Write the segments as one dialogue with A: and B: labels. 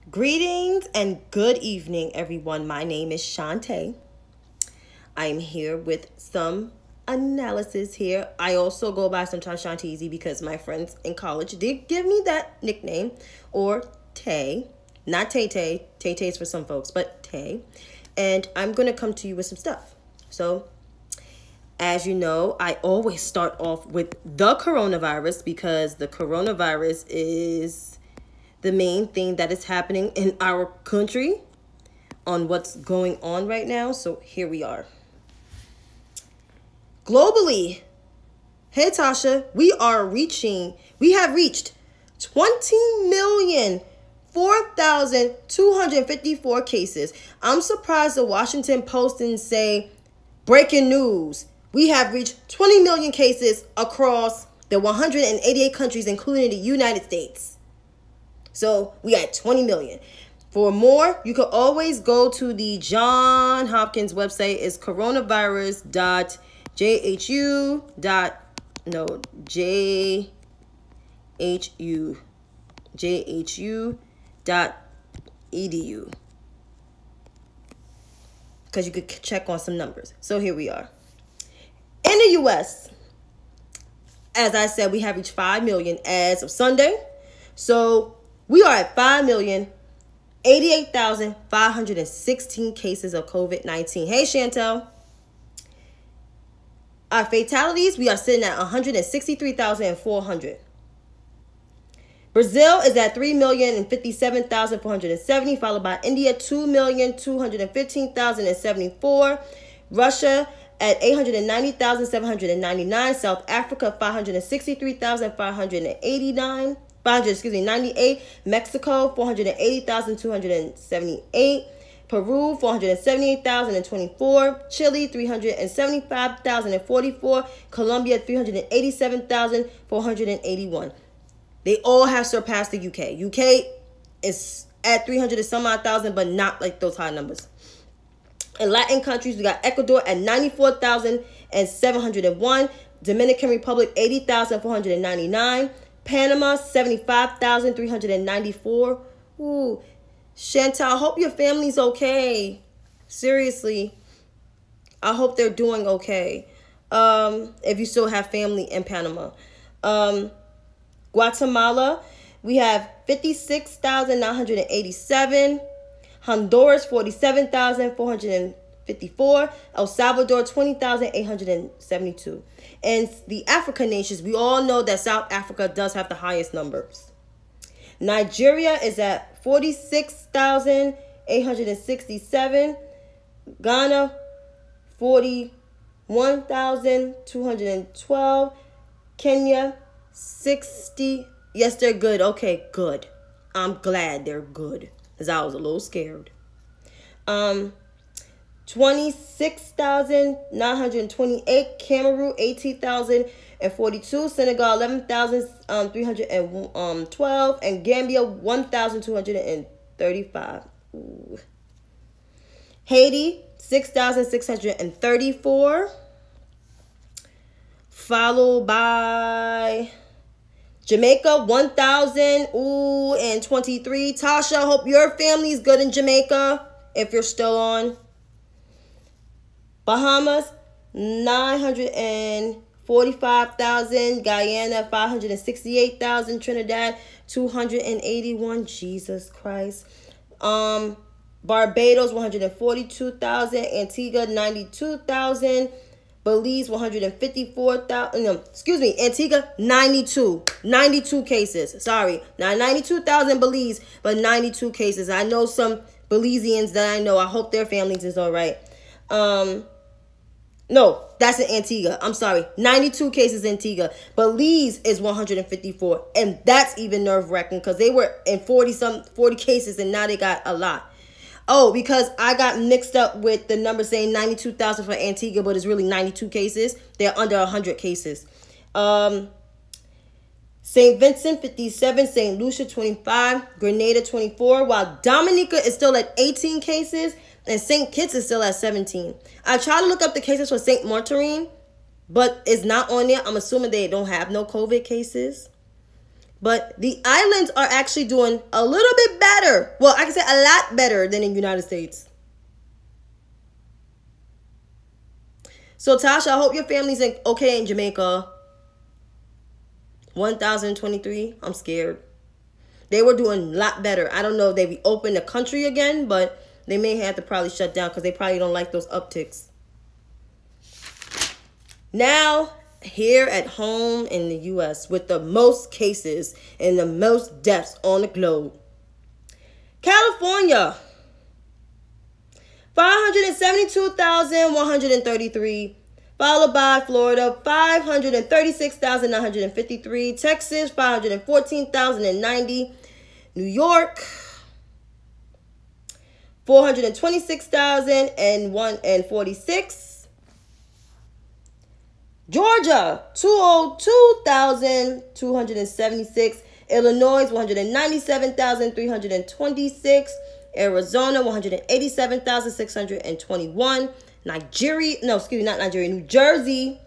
A: Greetings and good evening, everyone. My name is Chantay. I'm here with some analysis here. I also go by sometimes Shanteezy because my friends in college did give me that nickname, or Tay. Not Tay Tay. Tay Tay's for some folks, but Tay. And I'm going to come to you with some stuff. So, as you know, I always start off with the coronavirus because the coronavirus is the main thing that is happening in our country on what's going on right now. So here we are. Globally, hey Tasha, we have reached 20,004,254 cases. I'm surprised the Washington Post didn't say, breaking news, we have reached 20 million cases across the 188 countries, including the United States. So we at 20 million. For more, you can always go to the John Hopkins website. It's jhu.edu. Because you could check on some numbers. So here we are. In the U.S., as I said, we have reached 5 million as of Sunday. So we are at 5,088,516 cases of COVID-19. Hey, Chantay. Our fatalities, we are sitting at 163,400. Brazil is at 3,057,470, followed by India, 2,215,074. Russia at 890,799. South Africa, 98. Mexico, 480,278. Peru, 478,024. Chile, 375,044. Colombia, 387,481. They all have surpassed the UK. UK is at 300 and some odd thousand, but not like those high numbers. In Latin countries, we got Ecuador at 94,701. Dominican Republic, 80,499. Panama, 75,394. Ooh, Chantay, I hope your family's okay. Seriously, I hope they're doing okay. If you still have family in Panama. Guatemala, we have 56,987. Honduras, 47,454. El Salvador, 20,872. And the African nations, we all know that South Africa does have the highest numbers. Nigeria is at 46,867. Ghana, 41,212. Kenya, 60. Yes, they're good. Okay, good. I'm glad they're good, because I was a little scared. 26,928. Cameroon, 18,042. Senegal, 11,312. And Gambia, 1,235. Ooh. Haiti, 6,634. Followed by Jamaica, 1,023. Tasha, hope your family's good in Jamaica, if you're still on. Bahamas, 945,000. Guyana, 568,000. Trinidad, 281. Jesus Christ. Barbados, 142,000. Antigua, 92,000. Belize, 154,000. No, excuse me. Antigua, 92. 92 cases. Sorry. Not 92,000 Belize, but 92 cases. I know some Belizeans that I know. I hope their families is all right. No, that's in Antigua. I'm sorry. 92 cases in Antigua. Belize is 154. And that's even nerve-wracking because they were in 40 cases and now they got a lot. Oh, because I got mixed up with the number saying 92,000 for Antigua, but it's really 92 cases. They're under 100 cases. St. Vincent, 57. St. Lucia, 25. Grenada, 24. While Dominica is still at 18 cases. And St. Kitts is still at 17. I tried to look up the cases for St. Martin, but it's not on there. I'm assuming they don't have no COVID cases. But the islands are actually doing a little bit better. Well, I can say a lot better than in the United States. So, Tasha, I hope your family's okay in Jamaica. 1023. I'm scared. They were doing a lot better. I don't know if they reopened the country again, but they may have to probably shut down because they probably don't like those upticks. Now, here at home in the U.S., with the most cases and the most deaths on the globe, California, 572,133, followed by Florida, 536,953, Texas, 514,090, New York, 426,046, Georgia, 202,276, Illinois, 197,326, Arizona, 187,621, New Jersey,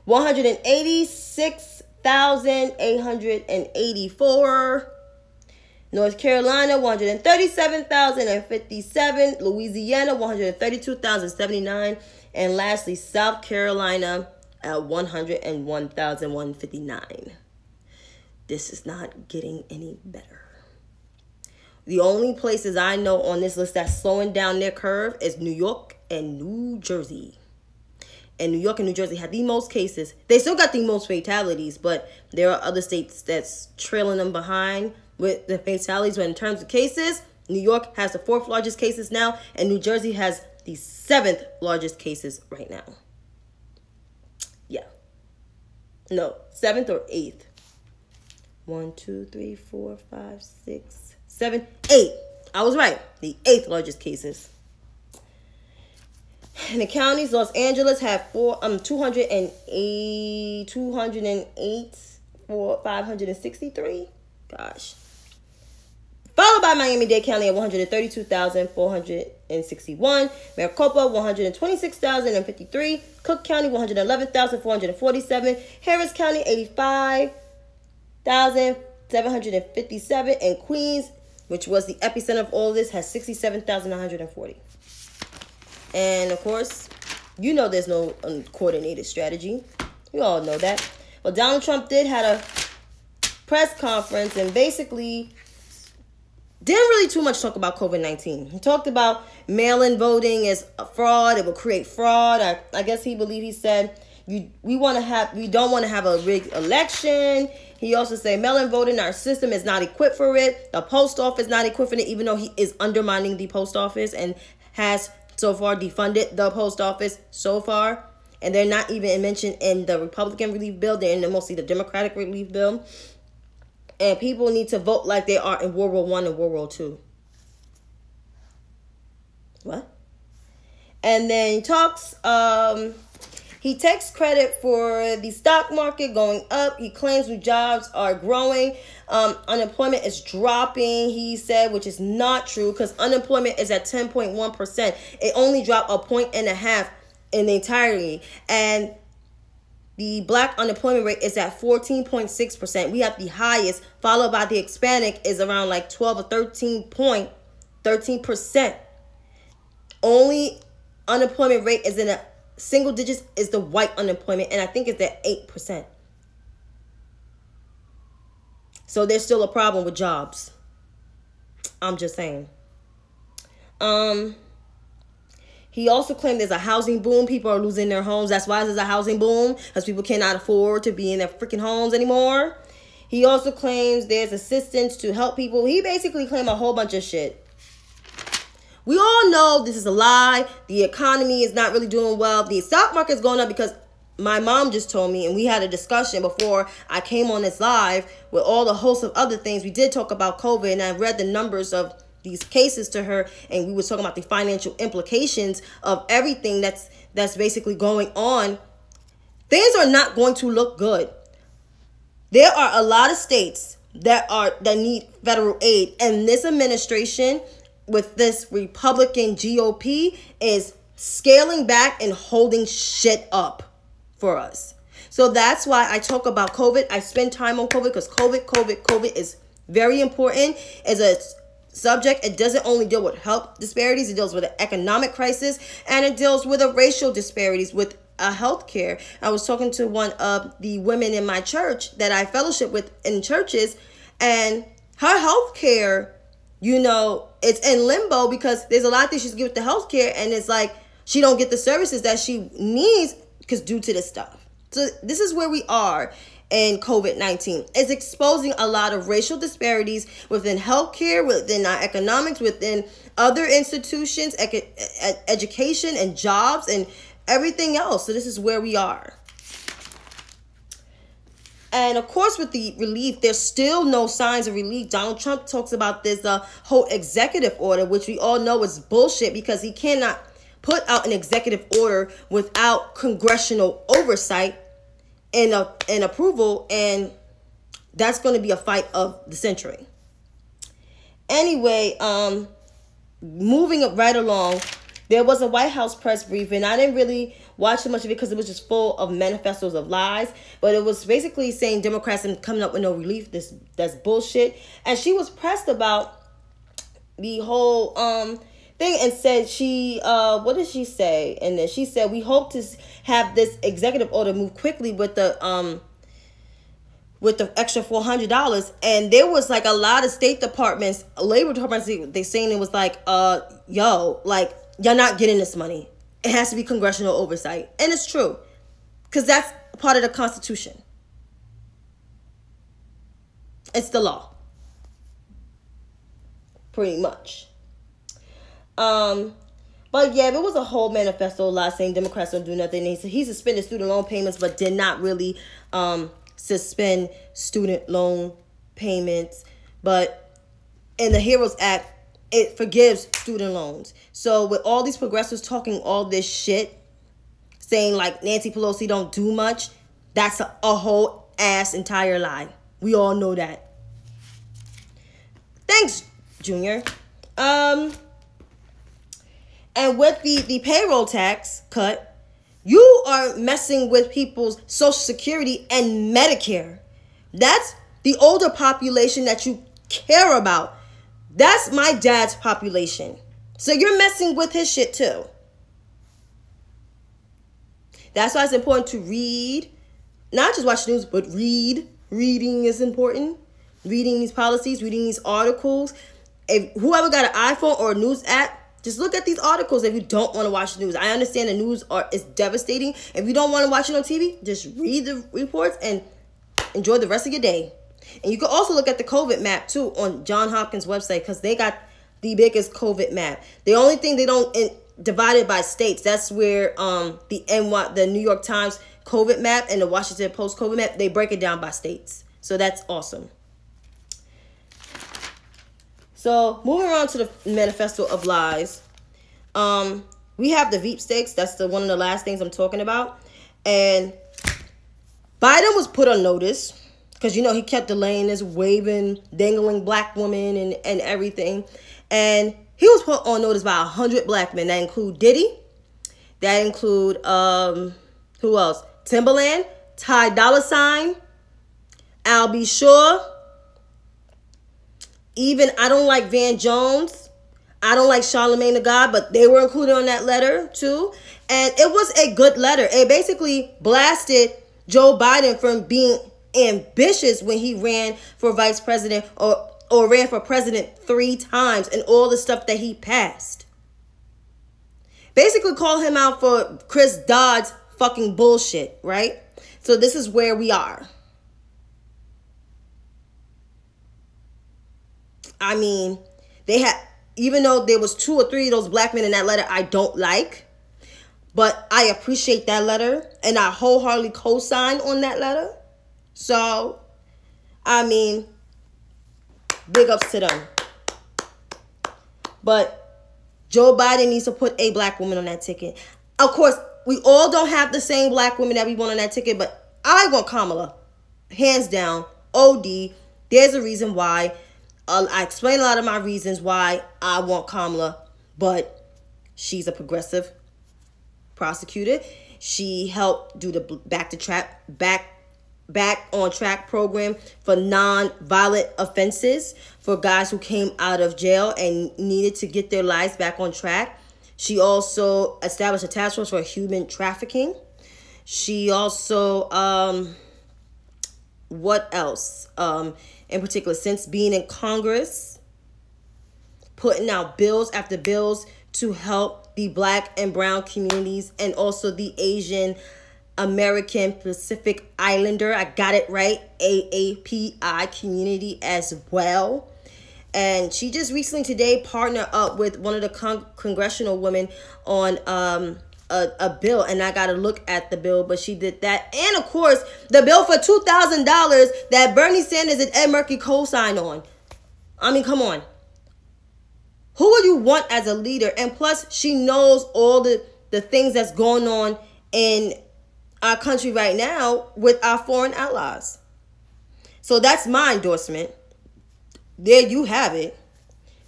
A: 186,884, North Carolina, 137,057, Louisiana, 132,079, and lastly, South Carolina at 101,159. This is not getting any better. The only places I know on this list that's slowing down their curve is New York and New Jersey. And New York and New Jersey had the most cases. They still got the most fatalities, but there are other states that's trailing them behind with the fatalities. But in terms of cases, New York has the 4th largest cases now, and New Jersey has the 7th largest cases right now. Yeah. No, 7th or 8th. 1, 2, 3, 4, 5, 6, 7, 8. I was right. The 8th largest cases. In the counties, Los Angeles had 208 for 563. Gosh. Followed by Miami-Dade County at 132,461. Maricopa, 126,053. Cook County, 111,447. Harris County, 85,757. And Queens, which was the epicenter of all this, has 67,940. And, of course, you know there's no coordinated strategy. You all know that. Well, Donald Trump did have a press conference and basically didn't really too much talk about COVID-19. He talked about mail-in voting as a fraud. It will create fraud. I guess he said we don't want to have a rigged election. He also said mail-in voting, our system is not equipped for it. The post office is not equipped for it, even though he is undermining the post office and has so far defunded the post office so far. And they're not even mentioned in the Republican relief bill. They're in mostly the Democratic relief bill. And people need to vote like they are in World War I and World War II. What? And then he takes credit for the stock market going up. He claims new jobs are growing. Unemployment is dropping, he said, which is not true because unemployment is at 10.1%. It only dropped 1.5 points in the entirety. And the black unemployment rate is at 14.6%. We have the highest, followed by the Hispanic is around like 12 or 13%. Only unemployment rate is in a single digits is the white unemployment, and I think it's at 8%. So there's still a problem with jobs. I'm just saying. He also claimed there's a housing boom. People are losing their homes. That's why there's a housing boom, because people cannot afford to be in their freaking homes anymore. He also claims there's assistance to help people. He basically claimed a whole bunch of shit. We all know this is a lie. The economy is not really doing well. The stock market is going up because my mom just told me, and we had a discussion before I came on this live with all the hosts of other things. We did talk about COVID, and I read the numbers of these cases to her, and we were talking about the financial implications of everything that's basically going on. Things are not going to look good. There are a lot of states that need federal aid, and this administration with this Republican GOP is scaling back and holding shit up for us. So that's why I talk about COVID. I spend time on COVID because COVID is very important as a subject. It doesn't only deal with health disparities, it deals with an economic crisis, and it deals with a racial disparities with healthcare. I was talking to one of the women in my church that I fellowship with in churches, and her healthcare, it's in limbo because there's a lot of things she's given to healthcare, and it's like she don't get the services that she needs because due to this stuff. So this is where we are in COVID-19. It's exposing a lot of racial disparities within healthcare, within our economics, within other institutions, education and jobs and everything else. So this is where we are. And of course, with the relief, there's still no signs of relief. Donald Trump talks about this whole executive order, which we all know is bullshit because he cannot put out an executive order without congressional oversight and approval. And that's going to be a fight of the century. Anyway, moving right along, there was a White House press briefing. I didn't really watch too much of it because it was just full of manifestos of lies. But it was basically saying Democrats are coming up with no relief. That's bullshit. And she was pressed about the whole thing and said what did she say? And then she said, we hope to have this executive order move quickly with the extra $400. And there was like a lot of state departments, labor departments, they saying it was like, you're not getting this money. It has to be congressional oversight. And it's true. Because that's part of the Constitution. It's the law. Pretty much. But yeah, there was a whole manifesto, a lot saying Democrats don't do nothing. He suspended student loan payments, but did not really suspend student loan payments. But in the HEROES Act, it forgives student loans. So with all these progressives talking all this shit, saying like Nancy Pelosi don't do much, that's a whole ass entire lie. We all know that. Thanks, Junior. And with the payroll tax cut, you are messing with people's Social Security and Medicare. That's the older population that you care about. That's my dad's population. So you're messing with his shit too. That's why it's important to read. Not just watch news, but read. Reading is important. Reading these policies, reading these articles. If whoever got an iPhone or a news app, just look at these articles if you don't want to watch the news. I understand the news is devastating. If you don't want to watch it on TV, just read the reports and enjoy the rest of your day. And you can also look at the COVID map, too, on Johns Hopkins' website because they got the biggest COVID map. The only thing they don't divide it by states. That's where the New York Times COVID map and the Washington Post COVID map, they break it down by states. So that's awesome. So moving on to the manifesto of lies. We have the Veep stakes. That's one of the last things I'm talking about. And Biden was put on notice. Because, he kept delaying this, waving, dangling black women and everything. And he was put on notice by 100 black men. That include Diddy. That include, who else? Timberland, Ty Dolla $ign, Al B. Sure. Even, I don't like Van Jones. I don't like Charlamagne the God, but they were included on that letter too. And it was a good letter. It basically blasted Joe Biden from being ambitious when he ran for vice president or ran for president 3 times and all the stuff that he passed. Basically call him out for Chris Dodd's fucking bullshit, right? So this is where we are. I mean, even though there was 2 or 3 of those black men in that letter I don't like, but I appreciate that letter and I wholeheartedly co-sign on that letter. So, I mean, big ups to them. But Joe Biden needs to put a black woman on that ticket. Of course, we all don't have the same black women that we want on that ticket, but I want Kamala. Hands down, OD. There's a reason why. I explain a lot of my reasons why I want Kamala, but she's a progressive prosecutor. She helped do the back on track program for non-violent offenses for guys who came out of jail and needed to get their lives back on track. She also established a task force for human trafficking. She also, what else? In particular, since being in Congress, putting out bills after bills to help the Black and brown communities and also the Asian American Pacific Islander, I got it right, AAPI community as well. And she just recently today partnered up with one of the congressional women on a bill, and I got to look at the bill, but she did that. And of course, the bill for $2,000 that Bernie Sanders and Ed Murphy co-signed on. I mean, come on. Who would you want as a leader? And plus, she knows all the things that's going on in our country right now with our foreign allies. So that's my endorsement. There you have it.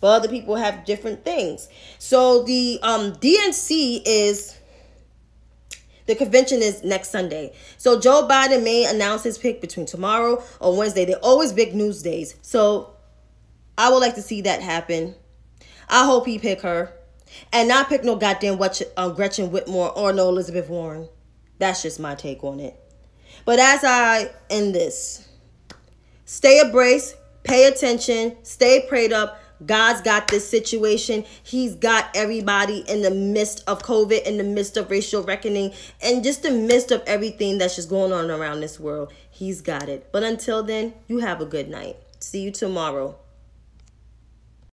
A: But other people have different things. So the DNC is, the convention is next Sunday. So Joe Biden may announce his pick between tomorrow or Wednesday. They're always big news days. So I would like to see that happen. I hope he pick her. And not pick no goddamn Gretchen Whitmer or no Elizabeth Warren. That's just my take on it. But as I end this, stay abreast, pay attention, stay prayed up. God's got this situation. He's got everybody in the midst of COVID, in the midst of racial reckoning, and just the midst of everything that's just going on around this world. He's got it. But until then, you have a good night. See you tomorrow.